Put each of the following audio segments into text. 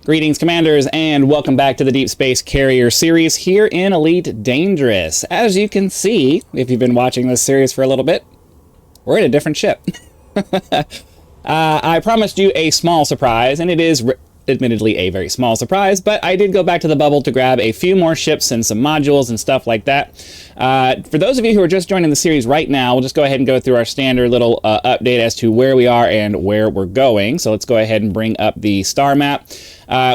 Greetings, Commanders, and welcome back to the Deep Space Carrier series here in Elite Dangerous. As you can see, if you've been watching this series for a little bit, we're in a different ship. I promised you a small surprise, and it is admittedly a very small surprise, but I did go back to the bubble to grab a few more ships and some modules and stuff like that. For those of you who are just joining the series right now, we'll just go ahead and go through our standard little update as to where we are and where we're going. So let's go ahead and bring up the star map.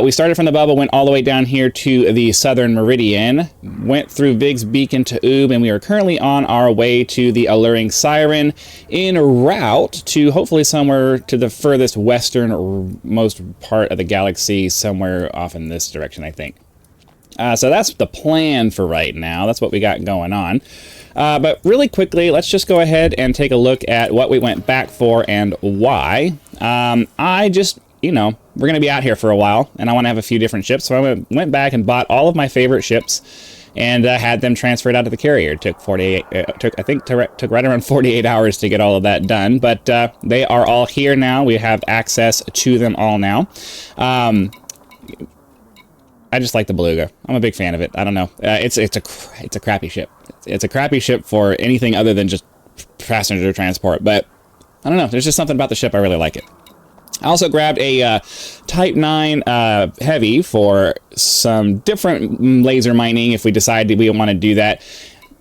We started from the bubble, went all the way down here to the southern meridian, went through Vig's Beacon to Oob, and we are currently on our way to the Alluring Siren, en route to hopefully somewhere to the furthest westernmost part of the galaxy, somewhere off in this direction, I think. So that's the plan for right now. That's what we got going on. But really quickly, let's just go ahead and take a look at what we went back for and why. You know, we're going to be out here for a while, and I want to have a few different ships. So I went back and bought all of my favorite ships and had them transferred out to the carrier. It took took right around 48 hours to get all of that done, but they are all here now. We have access to them all now. I just like the Beluga. I'm a big fan of it. I don't know. It's a crappy ship. It's a crappy ship for anything other than just passenger transport, but I don't know. There's just something about the ship. I really like it. I also grabbed a Type 9 Heavy for some different laser mining if we decide we want to do that.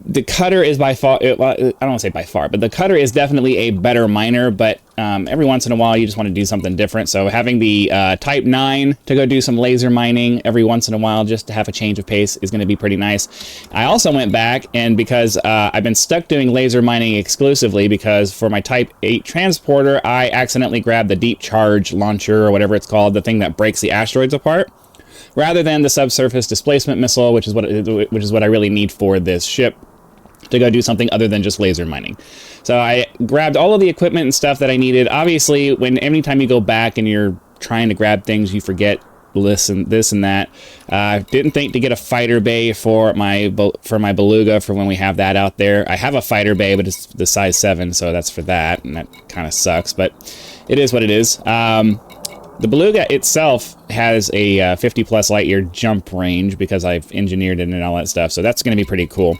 The cutter is by far, I don't want to say by far, but the cutter is definitely a better miner, but every once in a while you just want to do something different. So having the Type 9 to go do some laser mining every once in a while just to have a change of pace is going to be pretty nice. I also went back, and because I've been stuck doing laser mining exclusively, because for my Type 8 transporter, I accidentally grabbed the deep charge launcher, or whatever it's called, the thing that breaks the asteroids apart, rather than the subsurface displacement missile, which is what I really need for this ship, to go do something other than just laser mining. So I grabbed all of the equipment and stuff that I needed. Obviously, anytime you go back and you're trying to grab things, you forget this and that. Didn't think to get a fighter bay for my Beluga for when we have that out there. I have a fighter bay, but it's the size 7, so that's for that, and that kind of sucks, but it is what it is. The Beluga itself has a 50 plus light year jump range because I've engineered it and all that stuff, so that's going to be pretty cool.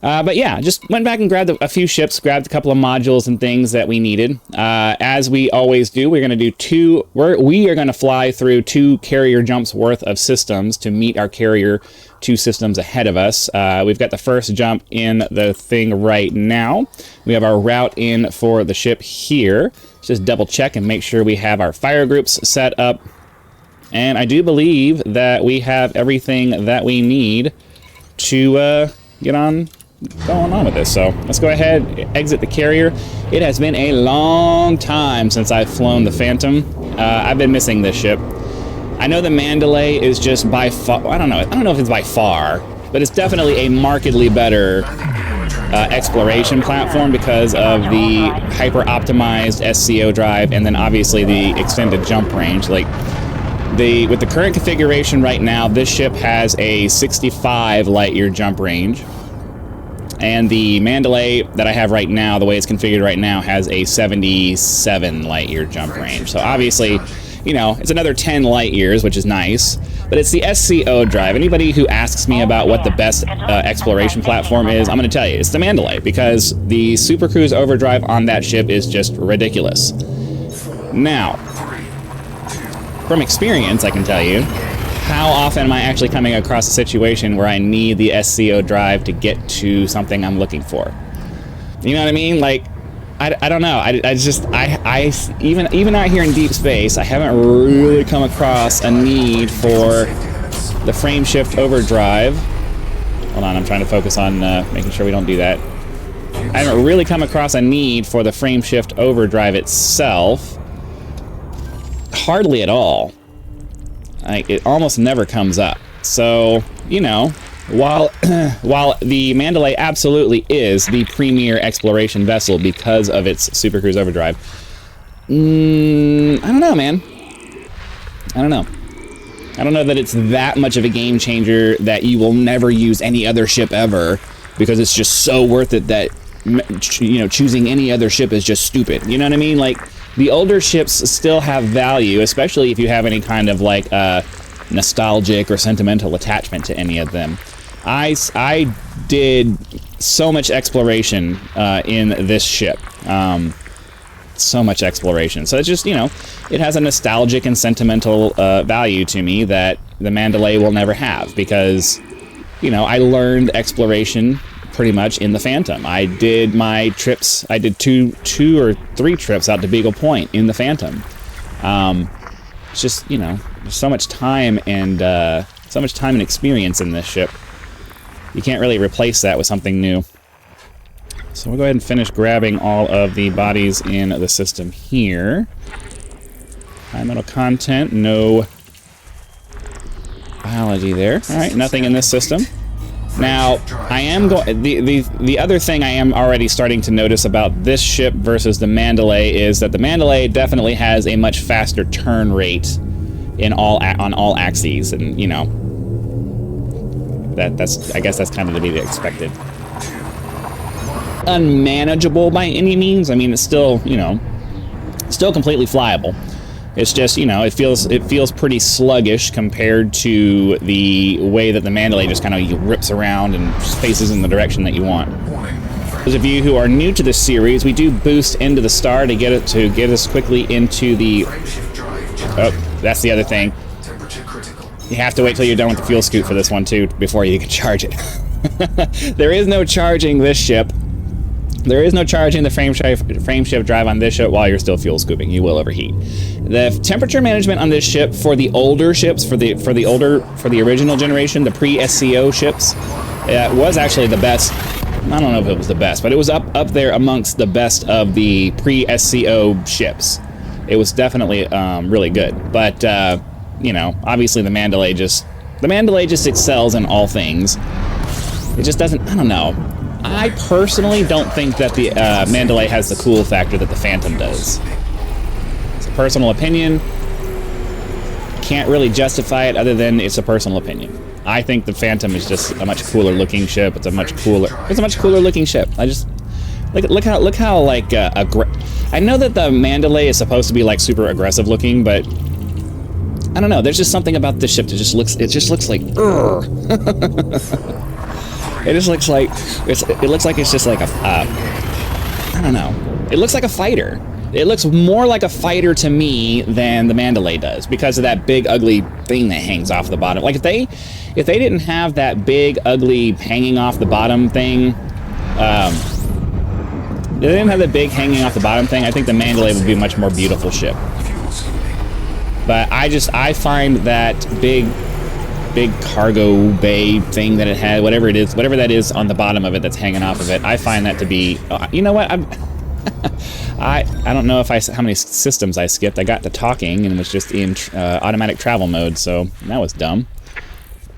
But yeah, just went back and grabbed a few ships, grabbed a couple of modules and things that we needed. As we always do, we're going to do we are going to fly through 2 carrier jumps worth of systems to meet our carrier 2 systems ahead of us. We've got the first jump in the thing right now. We have our route in for the ship here. Let's just double check and make sure we have our fire groups set up. And I do believe that we have everything that we need to get on going on with this. So let's go ahead, exit the carrier. It has been a long time since I've flown the Phantom. I've been missing this ship. I know the Mandalay is just by far, I don't know if it's by far, but it's definitely a markedly better exploration platform because of the hyper-optimized SCO drive, and then obviously the extended jump range. Like, with the current configuration right now, this ship has a 65 light-year jump range, and the Mandalay that I have right now, the way it's configured right now, has a 77 light-year jump range. So obviously, you know, it's another 10 light years, which is nice, but it's the SCO drive. Anybody who asks me about what the best exploration platform is, I'm going to tell you, it's the Mandalay, because the Super Cruise overdrive on that ship is just ridiculous. Now, from experience, I can tell you, how often am I actually coming across a situation where I need the SCO drive to get to something I'm looking for? You know what I mean? Like, I don't know. Even out here in deep space, I haven't really come across a need for the frame shift overdrive. Hold on, I'm trying to focus on making sure we don't do that. I haven't really come across a need for the frame shift overdrive itself. Hardly at all. It almost never comes up. So, you know, while the Mandalay absolutely is the premier exploration vessel because of its Super Cruise overdrive, I don't know, man. I don't know that it's that much of a game changer that you will never use any other ship ever, because it's just so worth it that, you know, choosing any other ship is just stupid. You know what I mean? Like, the older ships still have value, especially if you have any kind of like nostalgic or sentimental attachment to any of them. I did so much exploration in this ship. So much exploration. So it's just, you know, it has a nostalgic and sentimental value to me that the Mandalay will never have, because, you know, I learned exploration pretty much in the Phantom. I did my trips, I did two or three trips out to Beagle Point in the Phantom. It's just, you know, there's so much time and experience in this ship. You can't really replace that with something new. So we'll go ahead and finish grabbing all of the bodies in the system here. High metal content, no biology there. All right, nothing in this system. Now, I am going. The other thing I am already starting to notice about this ship versus the Mandalay is that the Mandalay definitely has a much faster turn rate on all axes, and you know, I guess that's kind of to be expected. Unmanageable by any means. I mean, it's still, you know, still completely flyable. It's just, you know, it feels pretty sluggish compared to the way that the Mandalay just kind of rips around and faces in the direction that you want. Those of you who are new to this series, we do boost into the star to get us quickly into the. Oh, that's the other thing. You have to wait till you're done with the fuel scoop for this one too before you can charge it. There is no charging this ship. There is no charging the frameshift drive on this ship while you're still fuel scooping. You will overheat. The temperature management on this ship for the older ships, for the original generation, the pre-SCO ships, was actually the best. I don't know if it was the best, but it was up there amongst the best of the pre-SCO ships. It was definitely really good. But you know, obviously the Mandalay just excels in all things. It just doesn't. I don't know. I personally don't think that the Mandalay has the cool factor that the Phantom does. It's a personal opinion. Can't really justify it other than it's a personal opinion. I think the Phantom is just a much cooler looking ship. It's a much cooler looking ship. I just look how like I know that the Mandalay is supposed to be like super aggressive looking, but I don't know. There's just something about this ship that just looks like It just looks like it's just like a I don't know. It looks like a fighter. It looks more like a fighter to me than the Mandalay does because of that big ugly thing that hangs off the bottom. Like if they didn't have that big ugly hanging off the bottom thing, if they didn't have the big hanging off the bottom thing, I think the Mandalay would be a much more beautiful ship. But I find that big cargo bay thing that it had, whatever that is on the bottom of it that's hanging off of it, I find that to be, you know what, I don't know how many systems I skipped. I got to talking and was just in automatic travel mode, so that was dumb.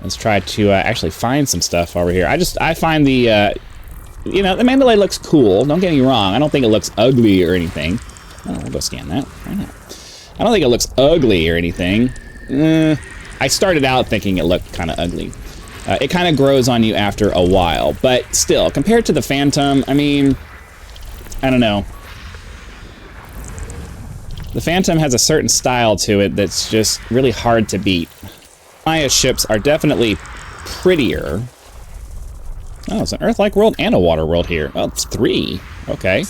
Let's try to actually find some stuff over here. I find the, you know, the Mandalay looks cool, don't get me wrong. I don't think it looks ugly or anything. Oh, we'll go scan that. Why not? I don't think it looks ugly or anything. I started out thinking it looked kind of ugly. It kind of grows on you after a while, but still, compared to the Phantom, I mean, I don't know. The Phantom has a certain style to it that's just really hard to beat. Maya ships are definitely prettier. Oh, it's an Earth-like world and a water world here. Well, it's 3. Okay.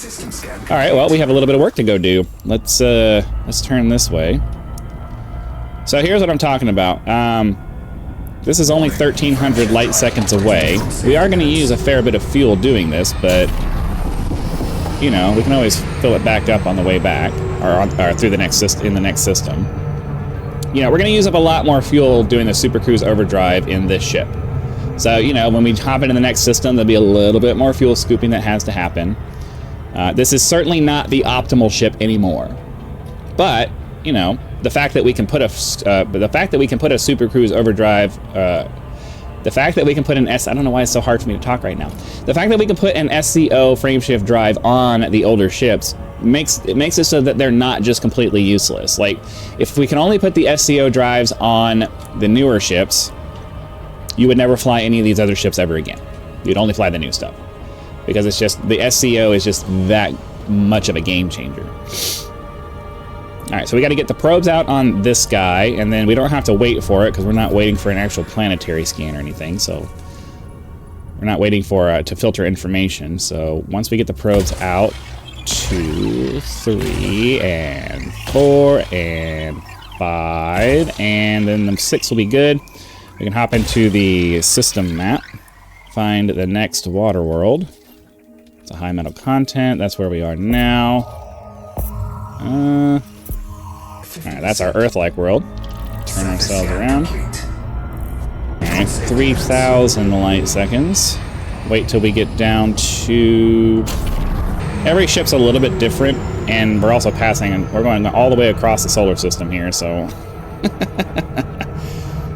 All right. Well, we have a little bit of work to go do. Let's turn this way. So here's what I'm talking about. This is only 1,300 light seconds away. We are going to use a fair bit of fuel doing this, but you know, we can always fill it back up on the way back, or through the next in the next system. You know, we're going to use up a lot more fuel doing the Super Cruise Overdrive in this ship. So, you know, when we hop into the next system, there'll be a little bit more fuel scooping that has to happen. This is certainly not the optimal ship anymore. But, you know, the fact that we can put a Super Cruise Overdrive, the fact that we can put an I don't know why it's so hard for me to talk right now. The fact that we can put an SCO frameshift drive on the older ships makes it so that they're not just completely useless. Like, if we can only put the SCO drives on the newer ships, you would never fly any of these other ships ever again. You'd only fly the new stuff. Because it's just, the SCO is just that much of a game changer. Alright, so we got to get the probes out on this guy, and then we don't have to wait for it, because we're not waiting for an actual planetary scan or anything, so... We're not waiting for to filter information, so once we get the probes out, 2, 3, and 4, and 5, and then the 6 will be good. We can hop into the system map, find the next water world. It's a high metal content, that's where we are now. Alright, that's our Earth-like world. Turn ourselves around. Alright, 3,000 light seconds. Wait till we get down to... Every ship's a little bit different, and we're also passing, we're going all the way across the solar system here, so...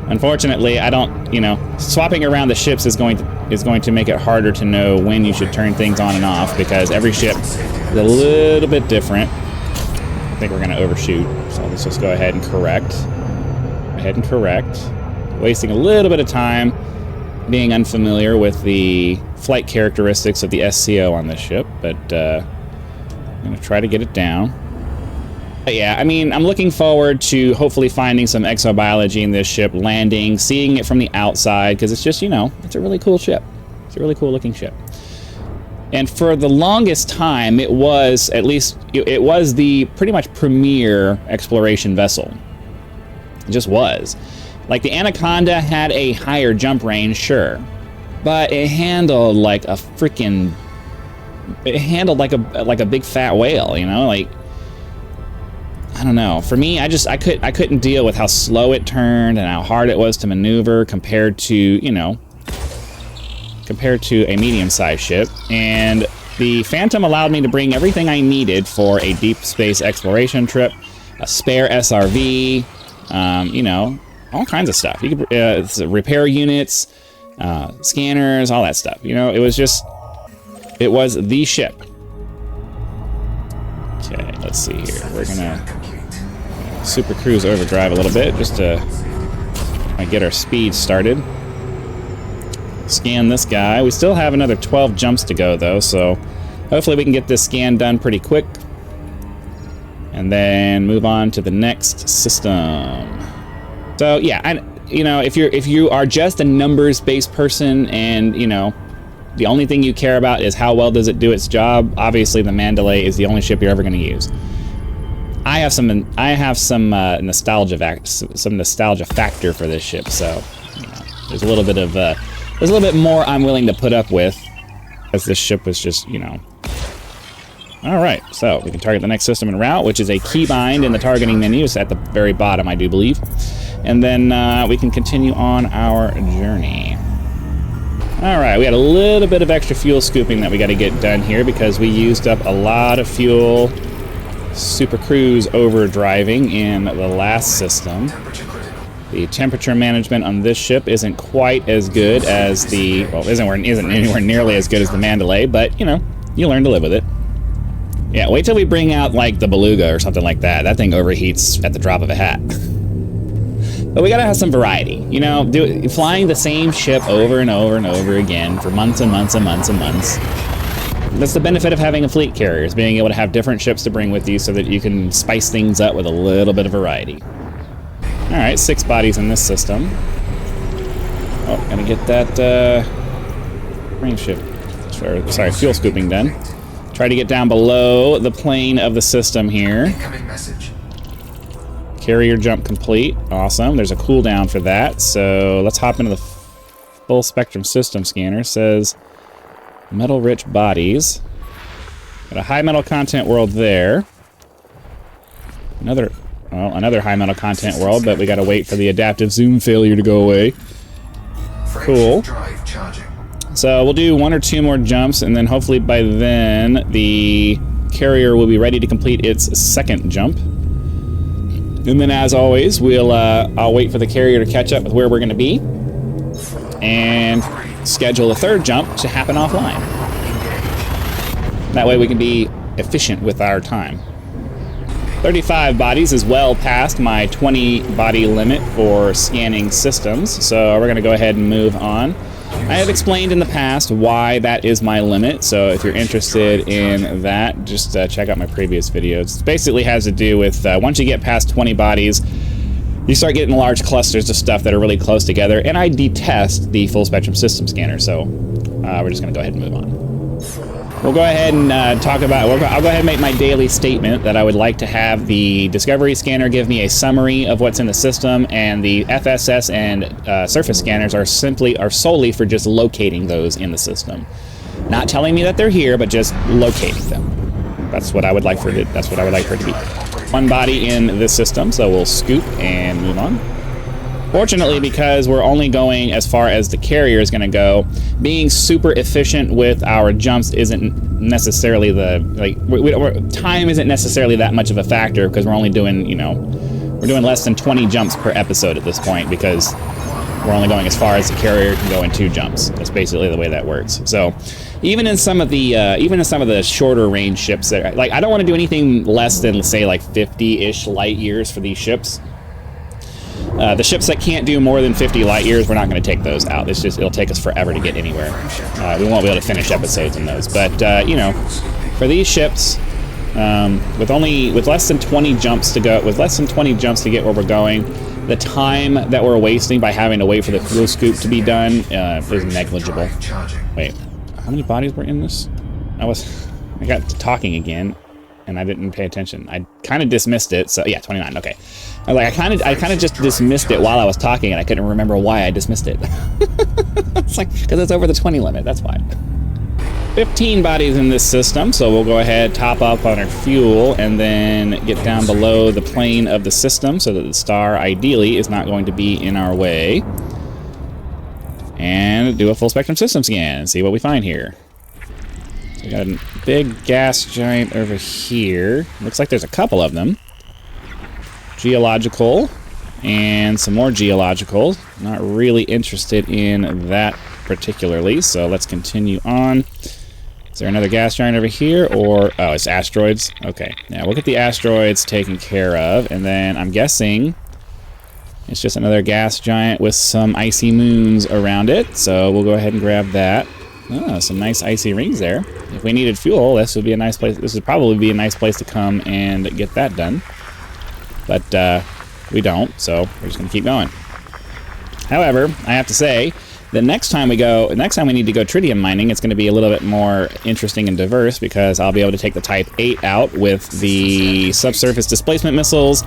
Unfortunately, I don't, you know, swapping around the ships is going to make it harder to know when you should turn things on and off, because every ship is a little bit different. I think we're going to overshoot, so let's just go ahead and correct. Wasting a little bit of time being unfamiliar with the flight characteristics of the SCO on this ship, but I'm going to try to get it down. But yeah, I mean, I'm looking forward to hopefully finding some exobiology in this ship, landing, seeing it from the outside, because it's just, you know, it's a really cool ship. It's a really cool looking ship. And for the longest time, it was, at least, it was the pretty much premier exploration vessel. It just was. Like, the Anaconda had a higher jump range, sure, but it handled like a freaking... It handled like a big fat whale, you know? Like, I don't know. For me, I couldn't deal with how slow it turned and how hard it was to maneuver compared to, you know, compared to a medium-sized ship. And the Phantom allowed me to bring everything I needed for a deep space exploration trip, a spare SRV, you know, all kinds of stuff. You could repair units, scanners, all that stuff. You know, it was the ship. Okay, let's see here. We're gonna super cruise overdrive a little bit just to get our speed started. Scan this guy. We still have another 12 jumps to go though, so hopefully we can get this scan done pretty quick. And then move on to the next system. So yeah, you know, if you are just a numbers-based person and, you know, the only thing you care about is how well does it do its job, obviously the Mandalay is the only ship you're ever going to use. I have some nostalgia factor for this ship, so you know, there's a little bit more I'm willing to put up with, as this ship was just, you know. All right, so we can target the next system en route, which is a keybind in the targeting menu. It's at the very bottom, I do believe. And then we can continue on our journey. All right, we had a little bit of extra fuel scooping that we got to get done here because we used up a lot of fuel super cruise overdriving in the last system. The temperature management on this ship isn't quite as good as the, well, isn't anywhere nearly as good as the Mandalay, but you know, you learn to live with it. Yeah, wait till we bring out like the Beluga or something like that. That thing overheats at the drop of a hat. But we gotta have some variety, you know, flying the same ship over and over and over again for months and months and months and months. That's the benefit of having a fleet carrier, is being able to have different ships to bring with you so that you can spice things up with a little bit of variety. All right, 6 bodies in this system. Oh, gotta get that range shift, sorry, fuel scooping done. Try to get down below the plane of the system here. Incoming message. Carrier jump complete. Awesome. There's a cooldown for that. So let's hop into the full spectrum system scanner. It says metal rich bodies. Got a high metal content world there. Another high metal content world, but we gotta wait for the adaptive zoom failure to go away. Cool. So we'll do 1 or 2 more jumps, and then hopefully by then the carrier will be ready to complete its 2nd jump. And then, as always, I'll wait for the carrier to catch up with where we're going to be, and schedule a 3rd jump to happen offline. That way we can be efficient with our time. 35 bodies is well past my 20 body limit for scanning systems, so we're going to go ahead and move on. I have explained in the past why that is my limit, so if you're interested in that, just check out my previous videos. It basically has to do with once you get past 20 bodies, you start getting large clusters of stuff that are really close together, and I detest the full spectrum system scanner, so we're just going to go ahead and move on. We'll go ahead and talk about, I'll go ahead and make my daily statement that I would like to have the Discovery Scanner give me a summary of what's in the system, and the FSS and surface scanners are solely for just locating those in the system. Not telling me that they're here, but just locating them. That's what I would like for it. That's what I would like for it to be. One body in this system, so we'll scoop and move on. Fortunately, because we're only going as far as the carrier is going to go, being super efficient with our jumps isn't necessarily time isn't necessarily that much of a factor, because we're only doing, we're doing less than 20 jumps per episode at this point, because we're only going as far as the carrier can go in 2 jumps. That's basically the way that works. So even in some of the shorter range ships, I don't want to do anything less than, say, like 50-ish light years for these ships. The ships that can't do more than 50 light years, we're not going to take those out. It'll take us forever to get anywhere. We won't be able to finish episodes in those. But for these ships, with less than 20 jumps to go, to get where we're going, the time that we're wasting by having to wait for the fuel scoop to be done is negligible. Wait, how many bodies were in this? I got to talking again, and I didn't pay attention. I kind of dismissed it. So yeah, 29. Okay. I kind of just dismissed it while I was talking, and I couldn't remember why I dismissed it. It's like, because it's over the 20 limit. That's why. 15 bodies in this system, so we'll go ahead, top up on our fuel, and then get down below the plane of the system so that the star, ideally, is not going to be in our way. And do a full spectrum system scan and see what we find here. So we got a big gas giant over here. Looks like there's a couple of them. Geological, and some more geological. Not really interested in that particularly, so let's continue on. Is there another gas giant over here, or... oh, it's asteroids? Okay, yeah, we'll get the asteroids taken care of, and then I'm guessing it's just another gas giant with some icy moons around it, so we'll go ahead and grab that. Oh, some nice icy rings there. If we needed fuel, this would be a nice place. This would probably be a nice place to come and get that done. But we don't, so we're just going to keep going. However, I have to say, the next time we need to go tritium mining, it's going to be a little bit more interesting and diverse, because I'll be able to take the Type 8 out with the subsurface displacement missiles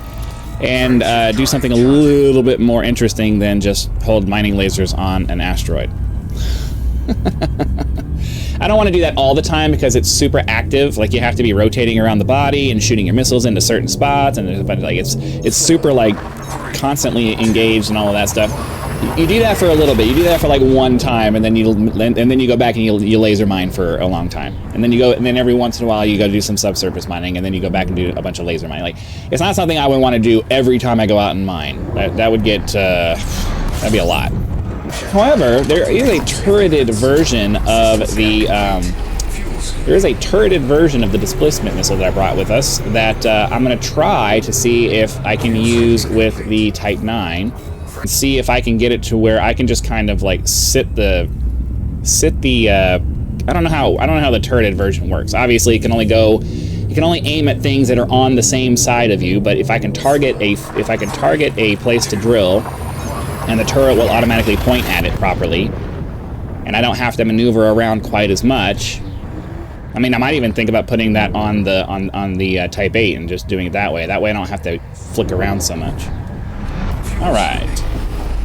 and do something a little bit more interesting than just hold mining lasers on an asteroid. I don't want to do that all the time because it's super active. Like, you have to be rotating around the body and shooting your missiles into certain spots, and there's a bunch of, like, it's super, like, constantly engaged and all of that stuff. You do that for a little bit. You do that for like one time, and then you go back and you laser mine for a long time, and then every once in a while you go do some subsurface mining, and then you go back and do a bunch of laser mining. Like, it's not something I would want to do every time I go out and mine. That would get that'd be a lot. However, there is a turreted version of the displacement missile that I brought with us that I'm going to try to see if I can use with the Type 9 and see if I can get it to where I can just kind of like sit the I don't know how the turreted version works. Obviously, you can only aim at things that are on the same side of you, but if I can target a place to drill, and the turret will automatically point at it properly, and I don't have to maneuver around quite as much. I mean, I might even think about putting that on the Type 8 and just doing it that way. That way I don't have to flick around so much. All right.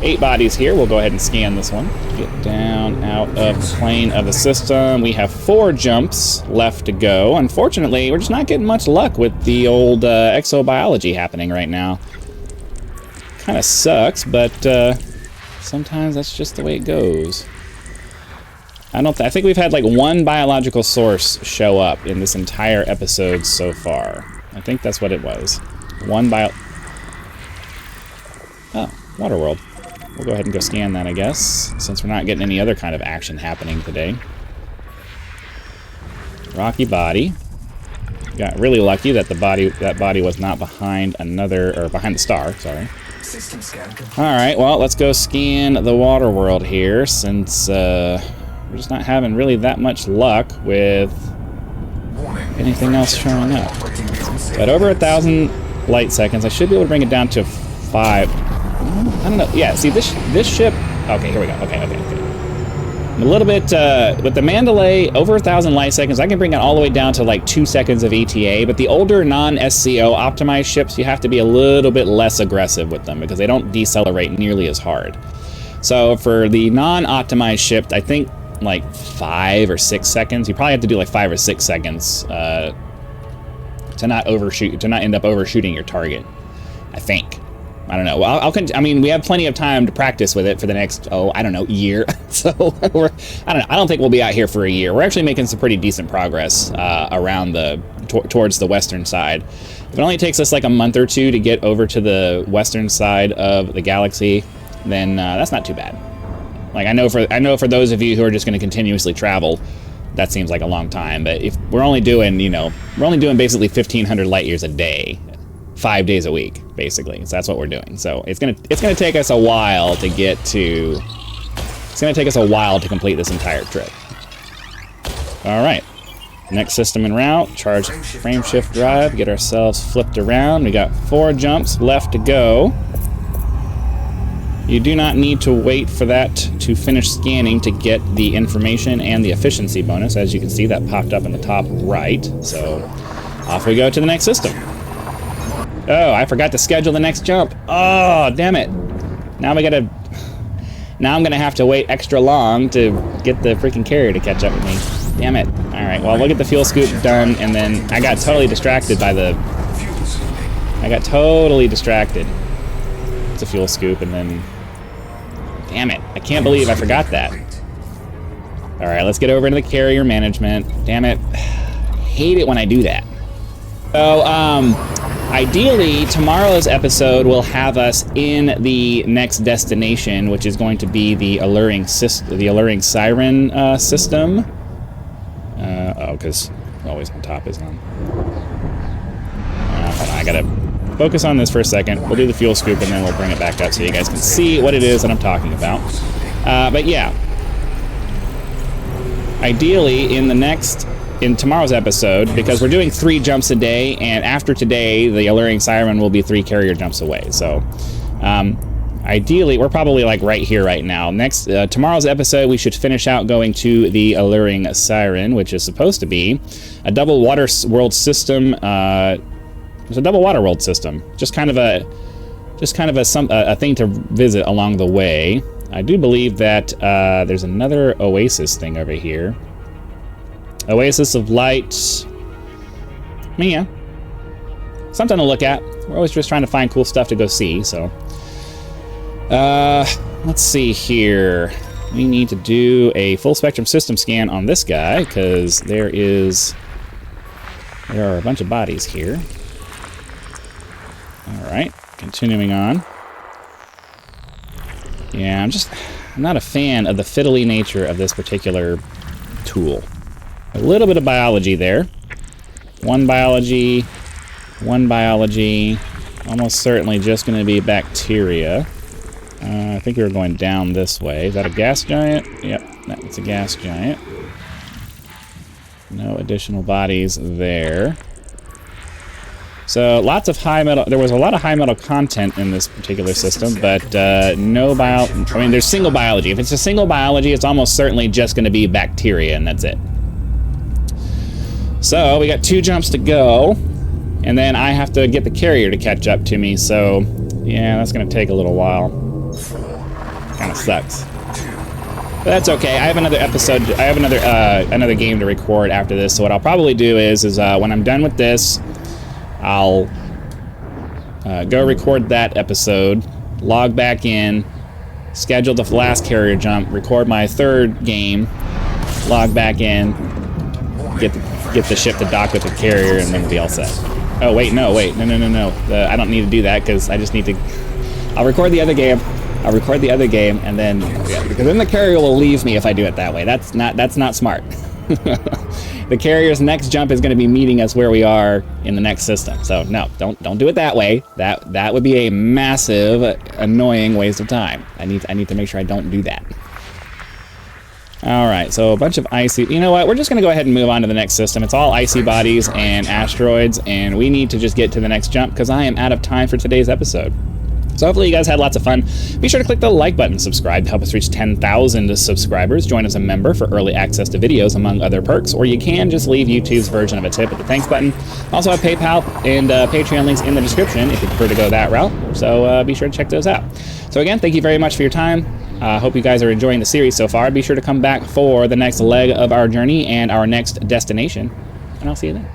8 bodies here. We'll go ahead and scan this one. Get down out of the plane of the system. We have 4 jumps left to go. Unfortunately, we're just not getting much luck with the old exobiology happening right now. Kind of sucks, but sometimes that's just the way it goes. I think we've had like 1 biological source show up in this entire episode so far. I think that's what it was. Oh, Waterworld. We'll go ahead and go scan that, I guess, since we're not getting any other kind of action happening today. Rocky body. Got really lucky that that body was not behind the star, sorry. Alright, well, let's go scan the water world here, since we're just not having really that much luck with anything else showing up. But over 1,000 light seconds, I should be able to bring it down to 5. I don't know. Yeah, see, this ship... Okay, here we go. Okay. A little bit, with the Mandalay, over 1,000 light seconds, I can bring it all the way down to like 2 seconds of ETA, but the older non-SCO optimized ships, you have to be a little bit less aggressive with them because they don't decelerate nearly as hard. So for the non-optimized ship, I think like 5 or 6 seconds. You probably have to do like 5 or 6 seconds to not end up overshooting your target, I think. I don't know. Well, I mean, we have plenty of time to practice with it for the next, I don't know, year. So I don't know. I don't think we'll be out here for a year. We're actually making some pretty decent progress around towards the western side. If it only takes us like a month or 2 to get over to the western side of the galaxy, then that's not too bad. Like I know for those of you who are just going to continuously travel, that seems like a long time. But if we're only doing, basically 1,500 light years a day. 5 days a week, basically. So that's what we're doing. So it's gonna take us a while to get to. It's gonna take us a while to complete this entire trip. All right. Next system en route. Charge frame shift drive. Get ourselves flipped around. We got 4 jumps left to go. You do not need to wait for that to finish scanning to get the information and the efficiency bonus. As you can see, that popped up in the top right. So off we go to the next system. Oh, I forgot to schedule the next jump. Oh, damn it. Now I'm gonna have to wait extra long to get the freaking carrier to catch up with me. Damn it. Alright, well, we'll get the fuel scoop done, and then I got totally distracted by the... It's a fuel scoop, and then... Damn it. I can't believe I forgot that. Alright, let's get over into the carrier management. Damn it. I hate it when I do that. So, ideally, tomorrow's episode will have us in the next destination, which is going to be the alluring siren system. Because always on top is on. Hold on, I gotta focus on this for a second. We'll do the fuel scoop and then we'll bring it back up so you guys can see what it is that I'm talking about. But yeah, ideally in tomorrow's episode, because we're doing 3 jumps a day, and after today, the alluring siren will be 3 carrier jumps away. So, ideally, we're probably like right here right now. Tomorrow's episode, we should finish out going to the alluring siren, which is supposed to be a double water world system. It's a double water world system. Just kind of a thing to visit along the way. I do believe that there's another oasis thing over here. Oasis of Light. I mean, yeah. Something to look at. We're always just trying to find cool stuff to go see, so. Let's see here. We need to do a full spectrum system scan on this guy, because there are a bunch of bodies here. Alright, continuing on. Yeah, I'm not a fan of the fiddly nature of this particular tool. A little bit of biology there. One biology. Almost certainly just going to be bacteria. I think we were going down this way. Is that a gas giant? Yep, that's a gas giant. No additional bodies there. So lots of high metal. There was a lot of high metal content in this particular system, but no I mean, there's single biology. If it's a single biology, it's almost certainly just going to be bacteria, and that's it. So we got 2 jumps to go, and then I have to get the carrier to catch up to me. So yeah, that's going to take a little while. Kind of sucks. But that's okay. I have another episode. I have another game to record after this. So what I'll probably do is when I'm done with this, I'll go record that episode, log back in, schedule the last carrier jump, record my 3rd game, log back in, get the ship to dock with the carrier, and then we'll be all set. Oh, wait, no. I don't need to do that, because I just need to... I'll record the other game, and then... Yeah, because then the carrier will leave me if I do it that way. That's not smart. The carrier's next jump is going to be meeting us where we are in the next system. So no, don't do it that way. That would be a massive, annoying waste of time. I need to make sure I don't do that. All right, so a bunch of icy. You know what? We're just going to go ahead and move on to the next system. It's all icy bodies and asteroids, and we need to just get to the next jump because I am out of time for today's episode. So hopefully you guys had lots of fun. Be sure to click the like button, subscribe to help us reach 10,000 subscribers, join as a member for early access to videos, among other perks, or you can just leave YouTube's version of a tip at the thanks button. Also have PayPal and Patreon links in the description if you prefer to go that route, so be sure to check those out. So again, thank you very much for your time. Hope you guys are enjoying the series so far. Be sure to come back for the next leg of our journey and our next destination, and I'll see you then.